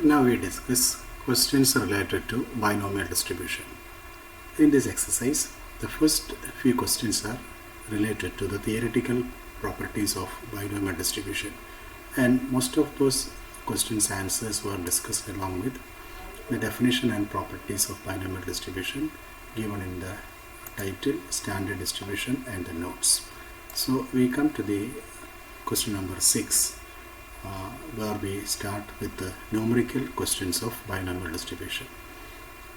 Now we discuss questions related to binomial distribution. In this exercise, the first few questions are related to the theoretical properties of binomial distribution, and most of those questions answers were discussed along with the definition and properties of binomial distribution given in the title, standard distribution, and the notes. So we come to the question number 6, where we start with the numerical questions of binomial distribution.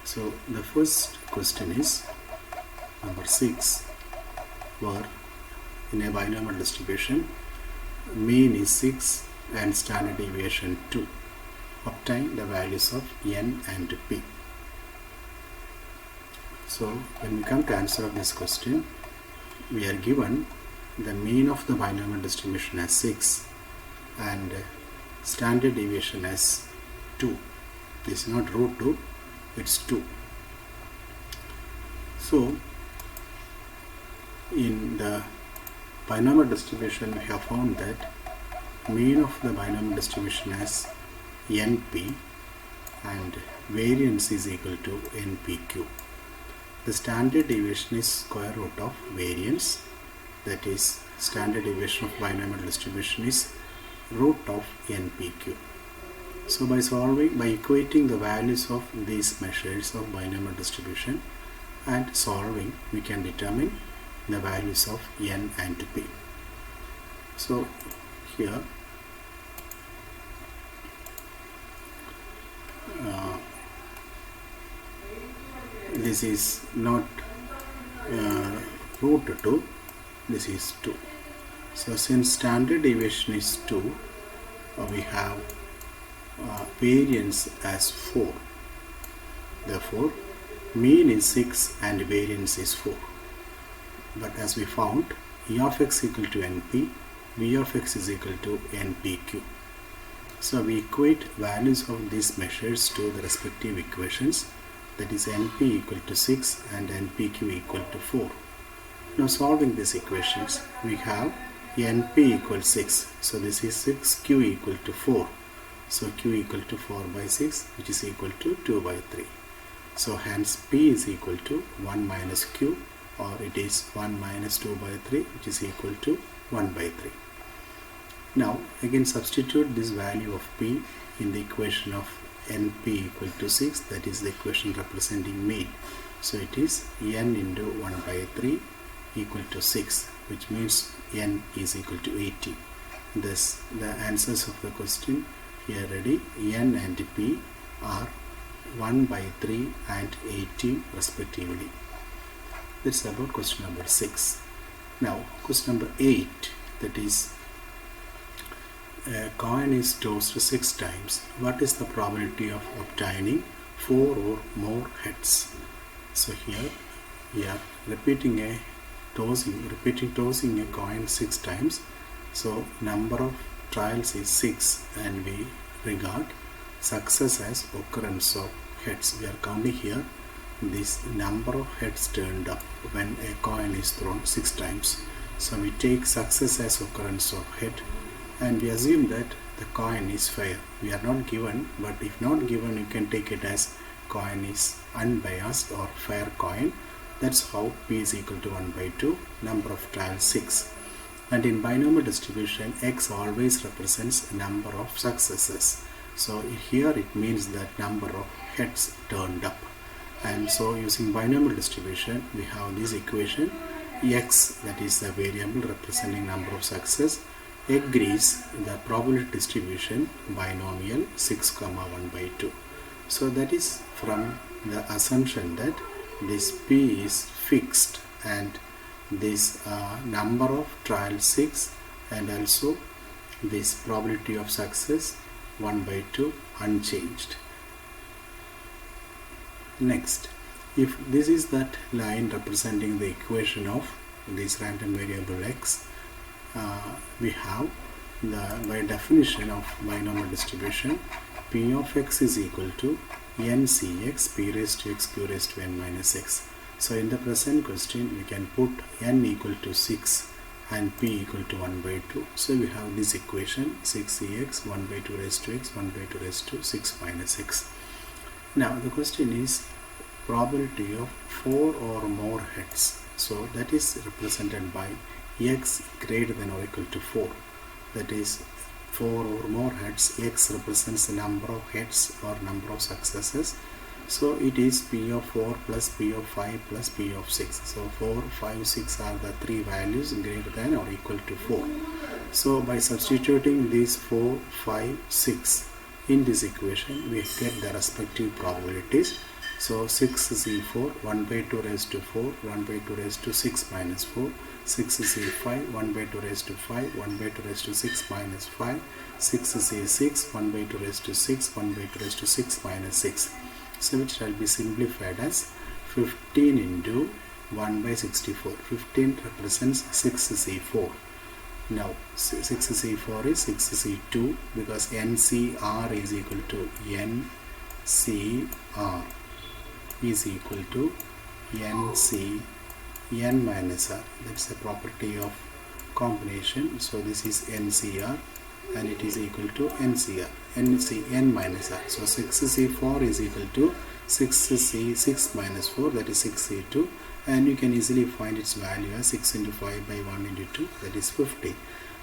So the first question is number 6, where in a binomial distribution mean is 6 and standard deviation 2. Obtain the values of n and p. So when we come to answer of this question, we are given the mean of the binomial distribution as 6 and standard deviation as 2. This is not root 2, it's 2. So in the binomial distribution, we have found that mean of the binomial distribution as np and variance is equal to npq. The standard deviation is square root of variance, that is standard deviation of binomial distribution is root of npq. So by equating the values of these measures of binomial distribution and solving, we can determine the values of n and p. So here this is not root 2, this is 2. So since standard deviation is 2, we have variance as 4. Therefore mean is 6 and variance is 4. But as we found, e of x equal to np, v of x is equal to npq. So we equate values of these measures to the respective equations, that is np equal to 6 and npq equal to 4. Now solving these equations, we have np equals 6, so this is 6, q equal to 4. So q equal to 4 by 6, which is equal to 2 by 3. So hence p is equal to 1 minus q, or it is 1 minus 2 by 3, which is equal to 1 by 3. Now again substitute this value of p in the equation of np equal to 6, that is the equation representing mean. So it is n into 1 by 3 equal to 6, which means n is equal to 80. Thus the answers of the question here ready, n and p are 1 by 3 and 18 respectively. That's about question number 6. Now question number 8, that is a coin is tossed 6 times. What is the probability of obtaining 4 or more heads? So here we are repeating tossing a coin 6 times. So number of trials is 6 and we regard success as occurrence of heads. We are counting here this number of heads turned up when a coin is thrown 6 times. So we take success as occurrence of head and we assume that the coin is fair. We are not given, but if not given, you can take it as coin is unbiased or fair coin. That's how p is equal to 1 by 2, number of trials 6. And in binomial distribution, x always represents number of successes. So here it means that number of heads turned up. And so using binomial distribution, we have this equation x, that is the variable representing number of success, agrees the probability distribution binomial 6, 1 by 2. So that is from the assumption that this p is fixed and this number of trial 6 and also this probability of success 1 by 2 unchanged. Next, if this is that line representing the equation of this random variable x, we have by definition of binomial distribution, p of x is equal to ncx p raised to x q raised to n minus x. So in the present question, we can put n equal to 6 and p equal to 1 by 2. So we have this equation 6ex 1 by 2 raised to x 1 by 2 raised to 6 minus x. Now the question is probability of 4 or more heads. So that is represented by x greater than or equal to 4. That is 4 or more heads. X represents the number of heads or number of successes. So it is p of 4 plus p of 5 plus p of 6. So 4, 5, 6 are the three values greater than or equal to 4. So by substituting these 4, 5, 6 in this equation, we get the respective probabilities. So 6c4 1 by 2 raised to 4 1 by 2 raised to 6 minus 4, 6c5 1 by 2 raised to 5 1 by 2 raised to 6 minus 5, 6c6 1 by 2 raised to 6 1 by 2 raised to 6 minus 6. So which shall be simplified as 15 into 1 by 64. 15 represents 6c4. Now 6c4 is 6c2 because NCR is equal to NCR is equal to NC N minus R. That's the property of combination. So this is NCR and it is equal to NCR. N minus R. So 6c4 is equal to 6c6 minus 4, that is 6c2, and you can easily find its value as 6 into 5 by 1 into 2, that is 50.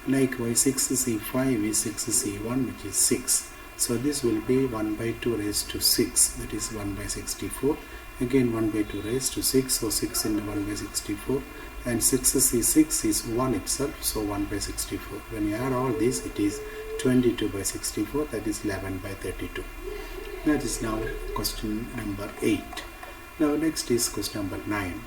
Likewise 6c5 is 6c1, which is 6. So this will be 1 by 2 raised to 6, that is 1 by 64. Again 1 by 2 raised to 6, so 6 into 1 by 64, and 6c6 is 1 itself, so 1 by 64. When you add all this, it is 22 by 64, that is 11 by 32. That is now question number 8. Now next is question number 9.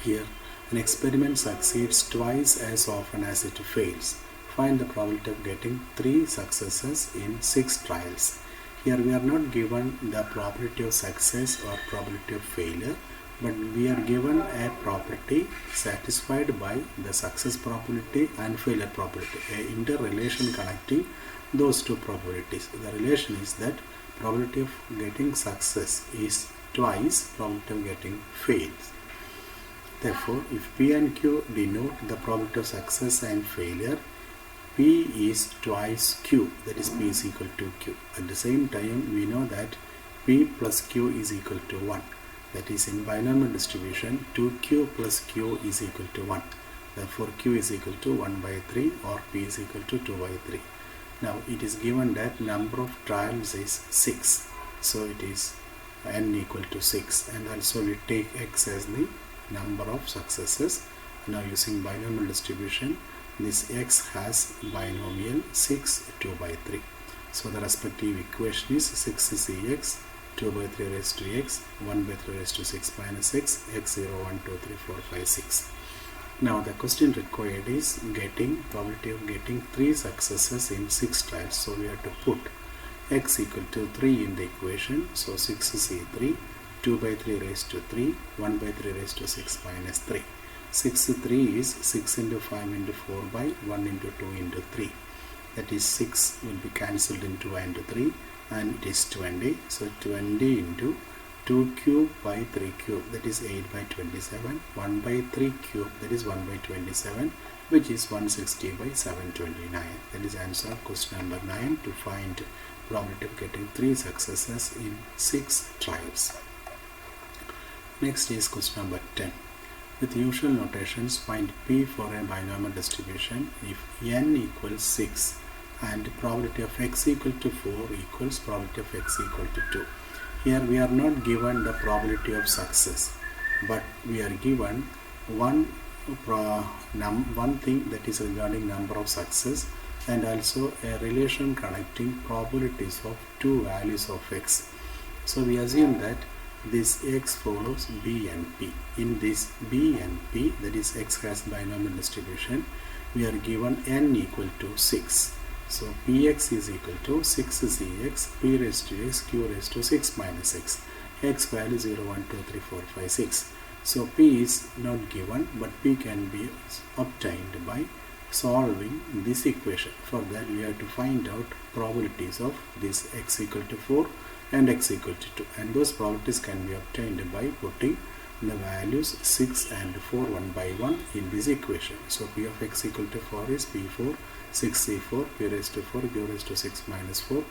Here an experiment succeeds twice as often as it fails. Find the probability of getting 3 successes in 6 trials. Here we are not given the probability of success or probability of failure, but we are given a property satisfied by the success probability and failure probability, a interrelation connecting those two probabilities. The relation is that probability of getting success is twice probability of getting fails. Therefore, if P and Q denote the probability of success and failure, P is twice Q, that is P is equal to Q. At the same time, we know that P plus Q is equal to 1. That is, in binomial distribution, 2Q plus Q is equal to 1. Therefore, Q is equal to 1 by 3 or P is equal to 2 by 3. Now, it is given that number of trials is 6. So, it is n equal to 6, and also we take x as the number of successes. Now, using binomial distribution, this x has binomial 6, 2 by 3. So, the respective equation is 6cx, 2 by 3 raised to x, 1 by 3 raised to 6 minus x, x0, 1, 2, 3, 4, 5, 6. Now, the question required is getting probability of getting 3 successes in 6 trials. So, we have to put x equal to 3 in the equation. So, 6c3, 2 by 3 raised to 3, 1 by 3 raised to 6 minus 3. 6c3 is 6 into 5 into 4 by 1 into 2 into 3. That is 6 will be cancelled into 1 into 3 and it is 20. So 20 into 2 cube by 3 cube, that is 8 by 27. 1 by 3 cube, that is 1 by 27, which is 160 by 729. That is answer of question number 9 to find probability of getting 3 successes in 6 trials. Next is question number 10. With usual notations, find P for a binomial distribution if n equals 6 and probability of x equal to 4 equals probability of x equal to 2. Here we are not given the probability of success, but we are given one thing that is regarding number of success and also a relation connecting probabilities of 2 values of x. So we assume that this x follows B and P. In this B and P, that is x has binomial distribution, we are given n equal to 6. So Px is equal to 6cx, P raised to x, Q raised to 6 minus x. X value 0, 1, 2, 3, 4, 5, 6. So P is not given, but P can be obtained by solving this equation. For that, we have to find out probabilities of this x equal to 4 and x equal to 2, and those probabilities can be obtained by putting the values 6 and 4 one by one in this equation. So p of x equal to 4 is p4, 6c4, q raised to 4, q raised to 6 minus 4.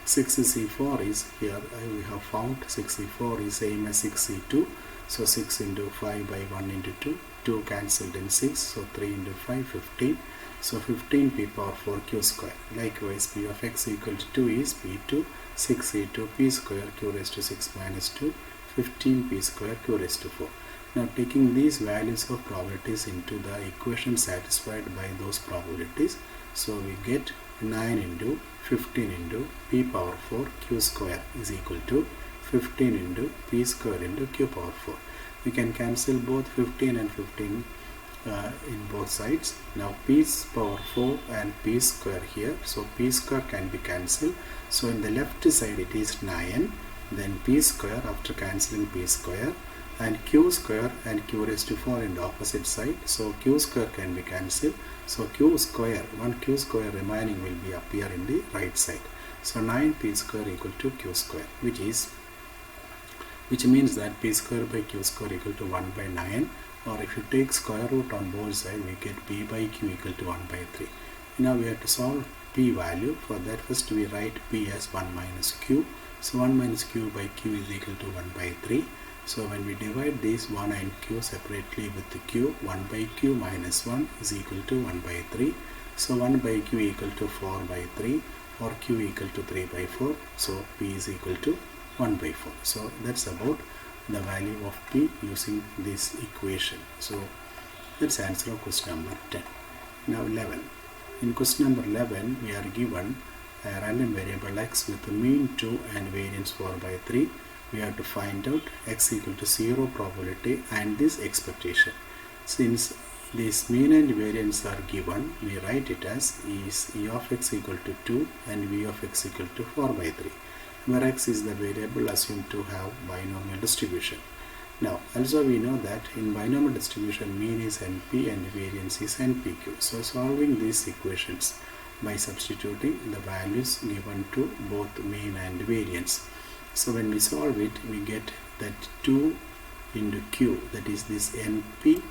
6c4 is here, we have found 6c4 is same as 6c2. So 6 into 5 by 1 into 2, 2 cancelled in 6, so 3 into 5, 15. So 15 p power 4 q square. Likewise, p of x equal to 2 is p2, 6c2 p square q raised to 6 minus 2, 15 p square q raised to 4. Now taking these values of probabilities into the equation satisfied by those probabilities, so we get 9 into 15 into p power 4 q square is equal to 15 into p square into q power 4. We can cancel both 15 and 15 in both sides. Now p power 4 and p square here, so p square can be cancelled. So in the left side it is 9, then p square after cancelling p square, and q square and q raised to 4 in the opposite side. So q square can be cancelled. So q square, one q square remaining will be appear in the right side. So 9p square equal to q square, which means that p square by q square equal to 1 by 9, or if you take square root on both sides, we get p by q equal to 1 by 3. Now we have to solve p value. For that, first we write p as 1 minus q. So 1 minus q by q is equal to 1 by 3. So when we divide these 1 and q separately with the q, 1 by q minus 1 is equal to 1 by 3. So 1 by q equal to 4 by 3, or q equal to 3 by 4. So p is equal to 1 by 4. So that's about the value of p using this equation. So let's answer question number 10. Now 11. In question number 11, we are given a random variable x with a mean 2 and variance 4 by 3. We have to find out x equal to 0 probability and this expectation. Since this mean and variance are given, we write it as is e of x equal to 2 and v of x equal to 4 by 3, where x is the variable assumed to have binomial distribution. Now also we know that in binomial distribution, mean is NP and variance is NPQ. So solving these equations by substituting the values given to both mean and variance. So when we solve it, we get that 2 into q, that is this NP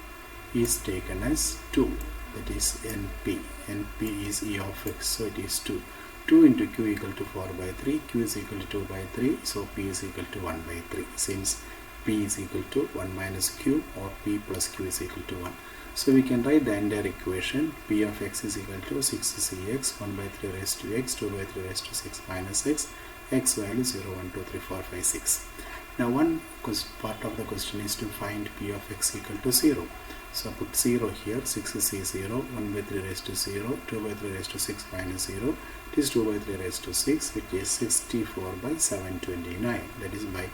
is taken as 2, that is NP. NP is e of x, so it is 2. 2 into q equal to 4 by 3, q is equal to 2 by 3, so p is equal to 1 by 3, since p is equal to 1 minus q, or p plus q is equal to 1. So we can write the entire equation. P of x is equal to 6cx, 1 by 3 raised to x, 2 by 3 raised to 6 minus x, x value 0, 1, 2, 3, 4, 5, 6. Now one part of the question is to find p of x equal to 0. So put 0 here, 6 is 0, 1 by 3 raised to 0, 2 by 3 raised to 6 minus 0. It is 2 by 3 raised to 6, which is 64 by 729. That is by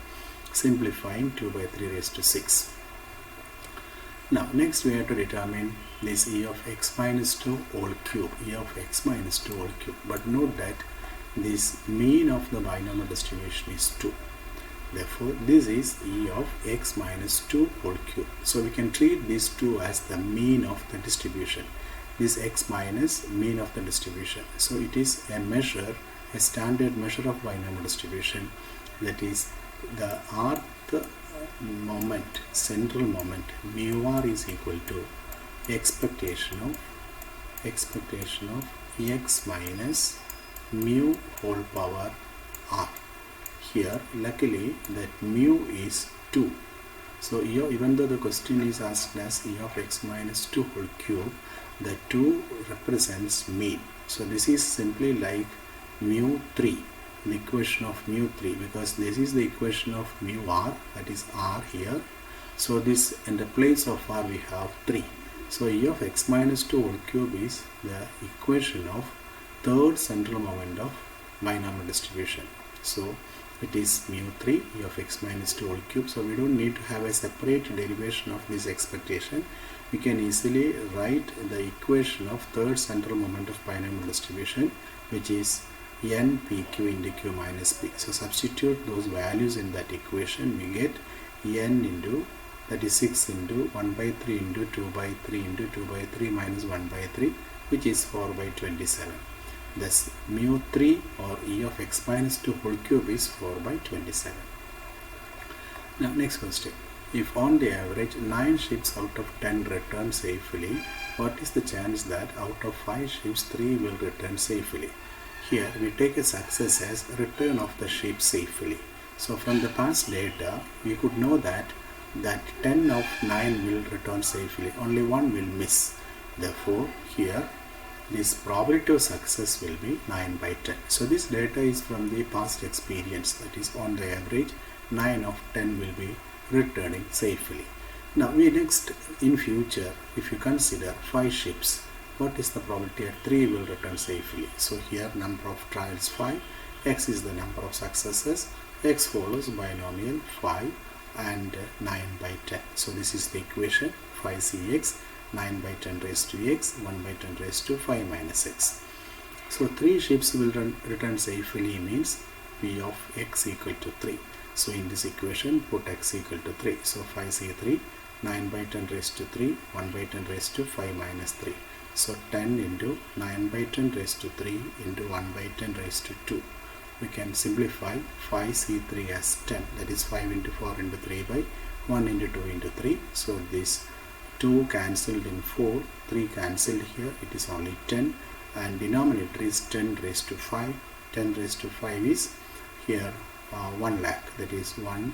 simplifying 2 by 3 raised to 6. Now next we have to determine this e of x minus 2 whole cube, e of x minus 2 whole cube. But note that this mean of the binomial distribution is 2. Therefore, this is e of x minus 2 whole cube. So we can treat this 2 as the mean of the distribution. This x minus mean of the distribution. So it is a measure, a standard measure of binomial distribution, that is the rth moment, central moment, mu r is equal to expectation of x minus mu whole power r. Here luckily that mu is 2. So here, even though the question is asked as e of x minus 2 whole cube, the 2 represents mean. So this is simply like mu 3, the equation of mu 3, because this is the equation of mu r, that is r here. So this, in the place of r we have 3. So e of x minus 2 whole cube is the equation of third central moment of binomial distribution. So it is mu 3 e of x minus 2 whole cube. So we don't need to have a separate derivation of this expectation. We can easily write the equation of third central moment of binomial distribution, which is n pq into q minus p. So substitute those values in that equation. We get n into, that is 6 into 1 by 3 into 2 by 3 into 2 by 3 minus 1 by 3, which is 4 by 27. Thus mu 3 or e of x minus 2 whole cube is 4 by 27. Now next question. If on the average 9 ships out of 10 return safely, what is the chance that out of 5 ships 3 will return safely? Here we take a success as return of the ship safely. So from the past data we could know that 10 of 9 will return safely, only 1 will miss. Therefore here this probability of success will be 9 by 10. So this data is from the past experience, that is on the average 9 of 10 will be returning safely. Now we next in future, if you consider 5 ships, what is the probability that 3 will return safely? So here number of trials 5, x is the number of successes, x follows binomial 5 and 9 by 10. So this is the equation 5cx 9 by 10 raised to x 1 by 10 raised to 5 minus x. So 3 ships will return safely means p of x equal to 3. So in this equation put x equal to 3. So 5c3 9 by 10 raised to 3 1 by 10 raised to 5 minus 3. So 10 into 9 by 10 raised to 3 into 1 by 10 raised to 2. We can simplify 5c3 as 10, that is 5 into 4 into 3 by 1 into 2 into 3. So this 2 cancelled in 4, 3 cancelled here, it is only 10, and denominator is 10 raised to 5. 10 raised to 5 is here 1 lakh, that is 1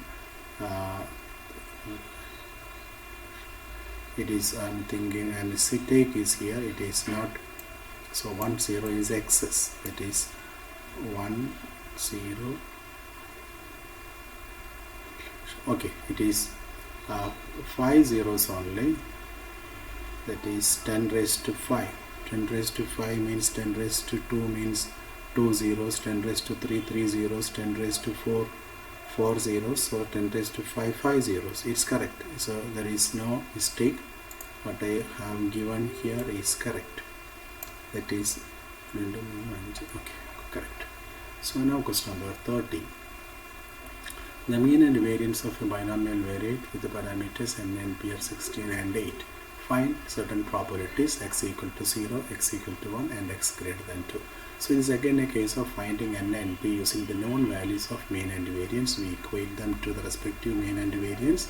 it is, I'm thinking, and take is here, it is not, so 1 0 is excess, that is 1 0, okay, it is 5 zeros only, that is 10 raised to 5. 10 raised to 5 means 10 raised to 2 means 2 zeros, 10 raised to 3 3 zeros, 10 raised to 4 4 zeros, so 10 raised to 5 5 zeros. It's correct, so there is no mistake. What I have given here is correct, that is okay, correct. So now question number 30. The mean and variance of a binomial variate with the parameters n and p are 16 and 8. Find certain probabilities x equal to 0, x equal to 1 and x greater than 2. So it is again a case of finding n and p using the known values of mean and variance. We equate them to the respective mean and variance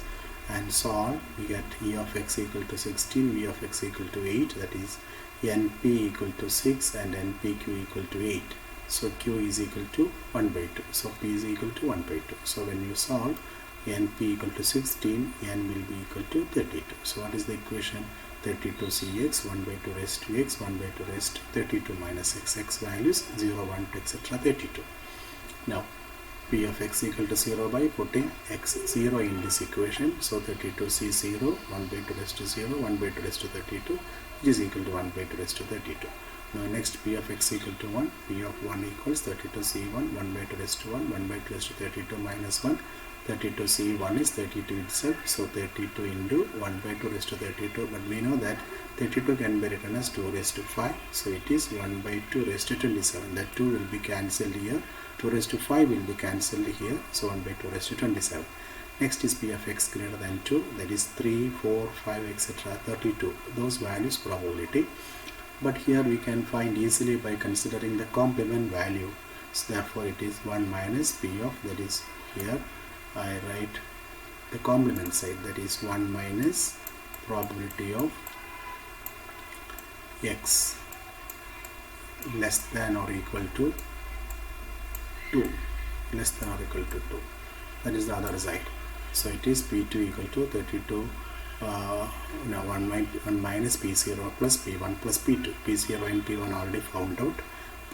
and solve. We get e of x equal to 16, v of x equal to 8, that is np equal to 6 and npq equal to 8. So q is equal to 1 by 2. So p is equal to 1 by 2. So when you solve np equal to 16, n will be equal to 32. So what is the equation? 32cx 1 by 2 raised to x 1 by 2 raised to 32 minus x. X values 0, 1 to etc. 32. Now p of x equal to 0 by putting x 0 in this equation. So 32c0 1 by 2 raised to 0 1 by 2 raised to 32, which is equal to 1 by 2 raised to 32. Now next p of x equal to 1, p of 1 equals 32c1 1 by 2 raised to 1 1 by 2 raised to 32 minus 1. 32c1 is 32 itself, so 32 into 1 by 2 raised to 32, but we know that 32 can be written as 2 raised to 5, so it is 1 by 2 raised to 27. That 2 will be cancelled here, 2 raised to 5 will be cancelled here, so 1 by 2 raised to 27. Next is p of x greater than 2, that is 3, 4, 5 etc. 32, those values probability. But here we can find easily by considering the complement value, so therefore it is 1 minus p of, that is here I write the complement side, that is 1 minus probability of x less than or equal to 2, less than or equal to 2, that is the other side. So it is p2 equal to 32 1 minus p0 plus p1 plus p2. p0 and p1 already found out.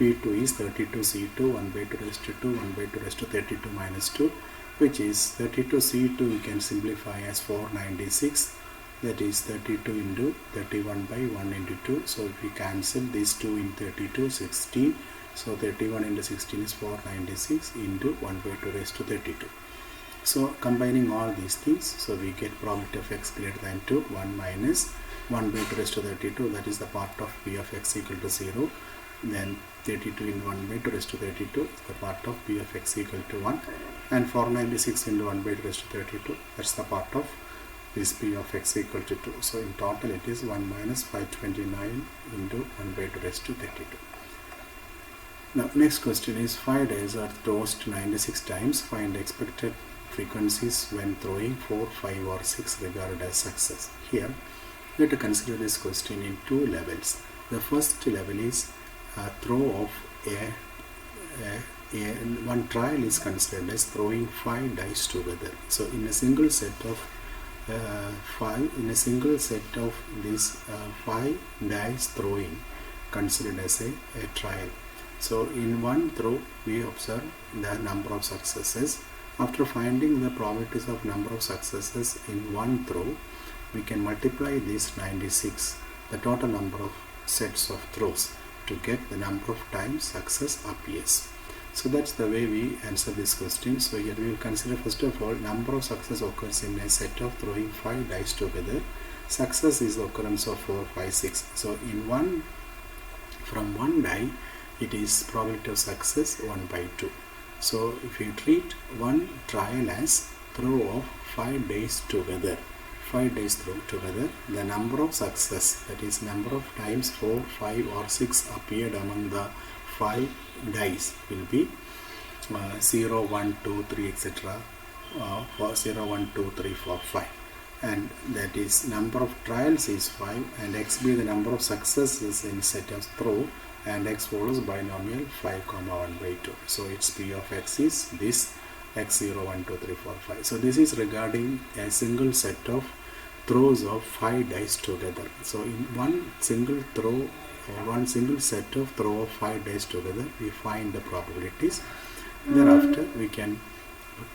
p2 is 32c2 1 by 2 raised to 2 1 by 2 raised to 32 minus 2, which is 32c2 we can simplify as 496, that is 32 into 31 by 1 into 2. So if we cancel these 2 in 32, 16, so 31 into 16 is 496 into 1 by 2 raised to 32. So combining all these things, so we get probability of x greater than 2, 1 minus 1 by 2 raised to 32, that is the part of p of x equal to 0. Then 32 into 1 by 2 raised to 32 is the part of p of x equal to 1, and 496 into 1 by 2 raised to 32, that's the part of this p of x equal to 2. So in total it is 1 minus 529 into 1 by 2 raised to 32. Now next question is 5 days are toast 96 times, find expected frequencies when throwing 4, 5 or 6 regarded as success. Here we have to consider this question in two levels. The first level is throw of one trial is considered as throwing 5 dice together. So in a single set of these 5 dice throwing considered as a trial. So in one throw we observe the number of successes. After finding the probabilities of number of successes in one throw, we can multiply this 96, the total number of sets of throws, to get the number of times success appears. So that's the way we answer this question. So here we will consider first of all number of success occurs in a set of throwing 5 dice together. Success is the occurrence of 4, 5, 6. So from one die it is probability of success 1 by 2. So if you treat one trial as throw of 5 dice together, 5 dice throw together, the number of success, that is number of times 4, 5 or 6 appeared among the 5 dice will be 0, 1, 2, 3 etc. For 0, 1, 2, 3, 4, 5, and that is number of trials is 5, and x be the number of successes in set of throw, and x follows binomial 5, 1 by 2. So its p of x is this x0, 1, 2, 3, 4, 5. So this is regarding a single set of throws of 5 dice together. So in one single throw or one single set of throw of 5 dice together, we find the probabilities. Thereafter we can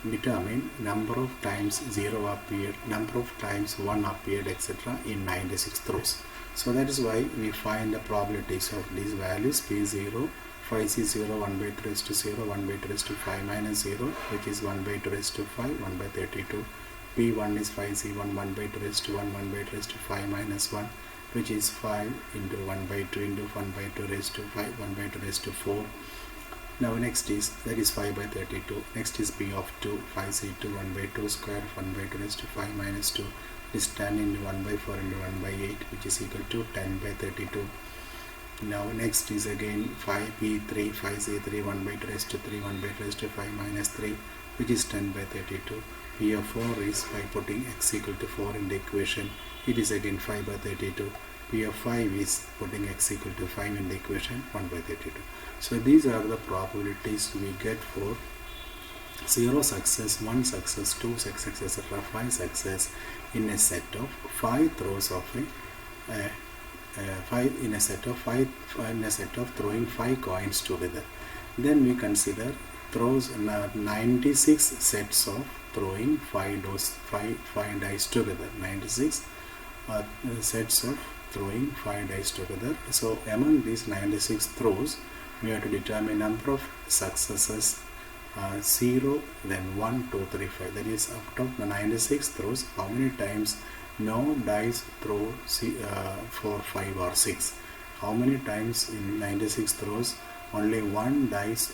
determine number of times 0 appeared, number of times 1 appeared, etc. in 96 throws. So that is why we find the probabilities of these values: P0, 5C0, 1 by 2 raised to 0, 1 by 2 raised to 5 minus 0, which is 1 by 2 raised to 5, 1 by 32. P1 is 5C1, 1 by 2 raised to 1, 1 by 2 raised to 5 minus 1, which is 5 into 1 by 2 into 1 by 2 raised to 5, 1 by 2 raised to 4. Now next is, that is 5 by 32. Next is P of 2, 5C2, 1 by 2 square, 1 by 2 raised to 5 minus 2. This 10 into 1 by 4 into 1 by 8, which is equal to 10 by 32. Now next is again 5P3, 5C3, 1 by 2 raised to 3, 1 by 2 raised to 5 minus 3, which is 10 by 32. P of 4 is, by putting x equal to 4 in the equation, it is again 5 by 32. P of 5 is putting x equal to 5 in the equation, 1 by 32. So these are the probabilities we get for 0 success, 1 success, 2 success, etc., 5 success in a set of 5 throws of in a set of throwing 5 coins together. Then we consider throws 96 sets of throwing 5 dice together. 96 sets of throwing 5 dice together. So among these 96 throws, we have to determine number of successes 0, then 1, 2, 3, 5. That is, out of the 96 throws, how many times no dice throw 4, 5 or 6. How many times in 96 throws only one dice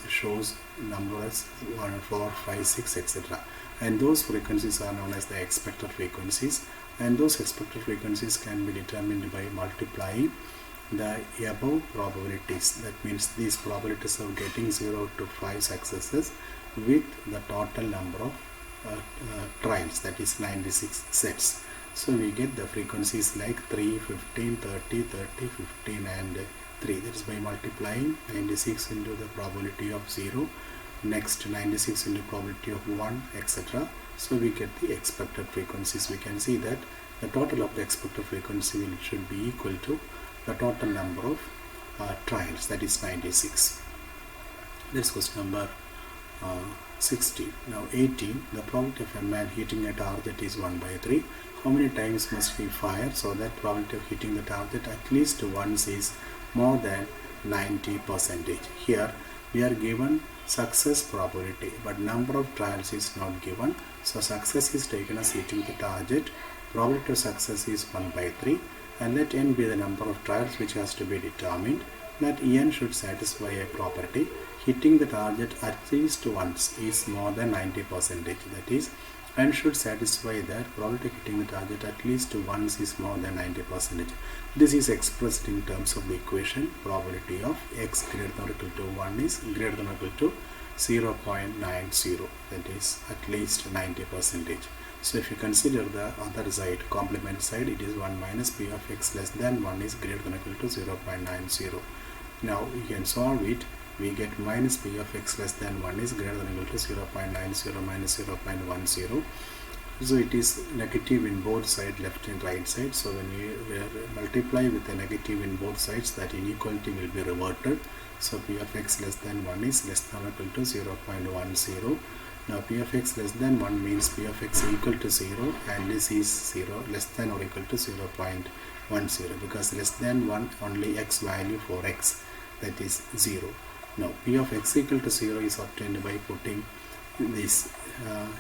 shows numbers 1, 4, 5, 6, etc. And those frequencies are known as the expected frequencies, and those expected frequencies can be determined by multiplying the above probabilities. That means these probabilities of getting 0 to 5 successes with the total number of trials, that is 96 sets. So we get the frequencies like 3, 15, 30, 30, 15 and 3. That is by multiplying 96 into the probability of 0, next 96 into probability of 1, etc. So we get the expected frequencies. We can see that the total of the expected frequency should be equal to the total number of trials, that is 96. That's question number 16. Now 18, the probability of a man hitting a target is 1 by 3. How many times must we fire so that probability of hitting the target at least once is more than 90%? Here we are given success probability, but number of trials is not given. So success is taken as hitting the target. Probability of success is 1 by 3, and let n be the number of trials which has to be determined. That n should satisfy a property: hitting the target at least once is more than 90%. That is, n should satisfy that probability of hitting the target at least once is more than 90%. This is expressed in terms of the equation: probability of x greater than or equal to 1 is greater than or equal to 0.90, that is at least 90%. So if you consider the other side, complement side, it is 1 minus p of x less than 1 is greater than or equal to 0.90. Now we can solve it. We get minus p of x less than 1 is greater than or equal to 0.90 minus 0.10. So it is negative in both sides, left and right side. So when we multiply with a negative in both sides, that inequality will be reverted. So p of x less than 1 is less than or equal to 0.10. Now p of x less than 1 means p of x equal to 0, and this is 0 less than or equal to 0.10, because less than 1 only x value for x, that is 0. Now p of x equal to 0 is obtained by putting this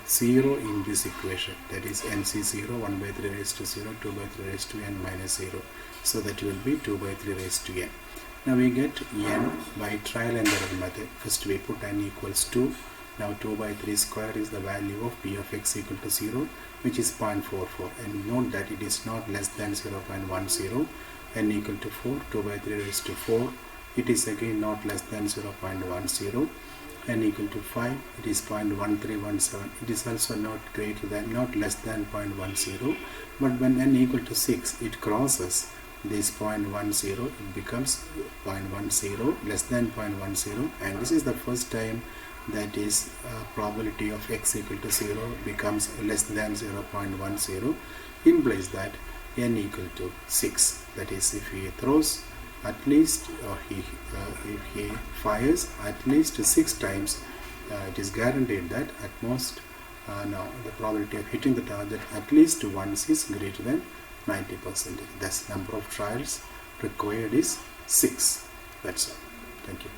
0 in this equation, that is nc0 1 by 3 raised to 0 2 by 3 raised to n minus 0. So that will be 2 by 3 raised to n. Now we get n by trial and error method. First we put n equals 2. Now 2 by 3 square is the value of p of x equal to 0, which is 0.44, and note that it is not less than 0.10. N equal to 4, 2 by 3 raised to 4, it is again not less than 0.10. N equal to 5, it is 0.1317. It is also not less than 0.10. But when n equal to 6, it crosses this 0.10, it becomes 0.10, less than 0.10, and this is the first time that is probability of x equal to 0 becomes less than 0.10, implies that n equal to 6. That is, if he throws at least, or if he fires at least 6 times, it is guaranteed that at most now the probability of hitting the target at least once is greater than 90%. Thus number of trials required is 6. That's all. Thank you.